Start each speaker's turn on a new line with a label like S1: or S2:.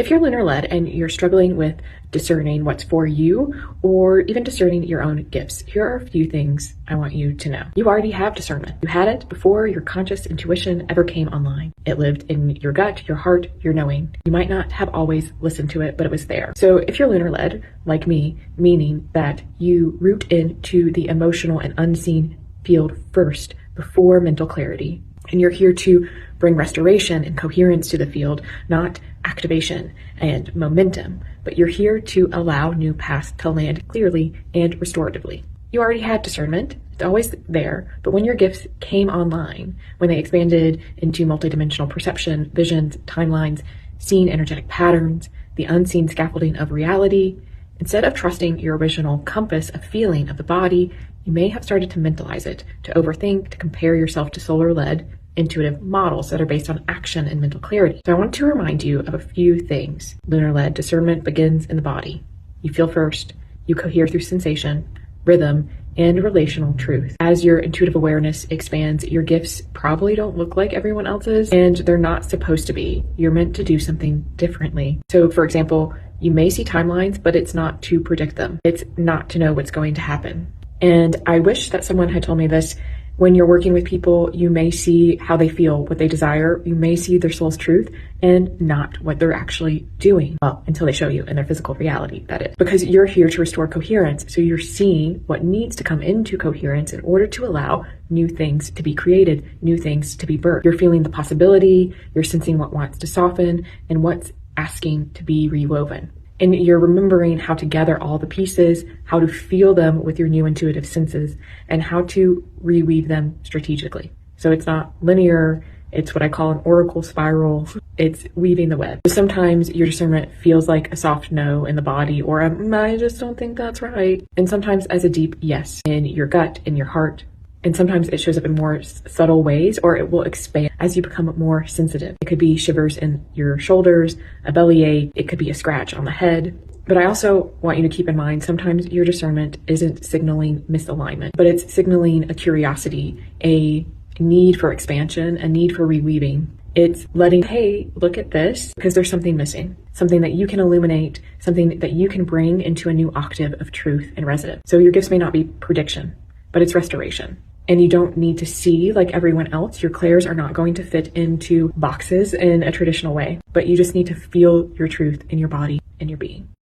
S1: If you're lunar-led and you're struggling with discerning what's for you or even discerning your own gifts, here are a few things I want you to know. You already have discernment. You had it before your conscious intuition ever came online. It lived in your gut, your heart, your knowing. You might not have always listened to it, but it was there. So if you're lunar-led, like me, meaning that you root into the emotional and unseen field first before mental clarity, and you're here to bring restoration and coherence to the field, not activation and momentum, but you're here to allow new paths to land clearly and restoratively. You already had discernment. It's always there, but when your gifts came online, when they expanded into multidimensional perception, visions, timelines, seen energetic patterns, the unseen scaffolding of reality, instead of trusting your original compass of feeling of the body, you may have started to mentalize it, to overthink, to compare yourself to solar-led intuitive models that are based on action and mental clarity. So I want to remind you of a few things. Lunar-led discernment begins in the body. You feel first, you cohere through sensation, rhythm, and relational truth. As your intuitive awareness expands, your gifts probably don't look like everyone else's, and they're not supposed to be. You're meant to do something differently. So for example, you may see timelines, but it's not to predict them. It's not to know what's going to happen. And I wish that someone had told me this. When you're working with people, you may see how they feel, what they desire. You may see their soul's truth and not what they're actually doing. Well, until they show you in their physical reality, that is. Because you're here to restore coherence. So you're seeing what needs to come into coherence in order to allow new things to be created, new things to be birthed. You're feeling the possibility, you're sensing what wants to soften and what's asking to be rewoven. And you're remembering how to gather all the pieces, how to feel them with your new intuitive senses, and how to reweave them strategically. So it's not linear, it's what I call an oracle spiral. It's weaving the web. Sometimes your discernment feels like a soft no in the body, or I just don't think that's right. And sometimes as a deep yes in your gut, in your heart. And sometimes it shows up in more subtle ways, or it will expand as you become more sensitive. It could be shivers in your shoulders, a bellyache, it could be a scratch on the head. But I also want you to keep in mind, sometimes your discernment isn't signaling misalignment, but it's signaling a curiosity, a need for expansion, a need for reweaving. It's letting, hey, look at this, because there's something missing, something that you can illuminate, something that you can bring into a new octave of truth and resonance. So your gifts may not be prediction, but it's restoration. And you don't need to see like everyone else. Your clairs are not going to fit into boxes in a traditional way, but you just need to feel your truth in your body and your being.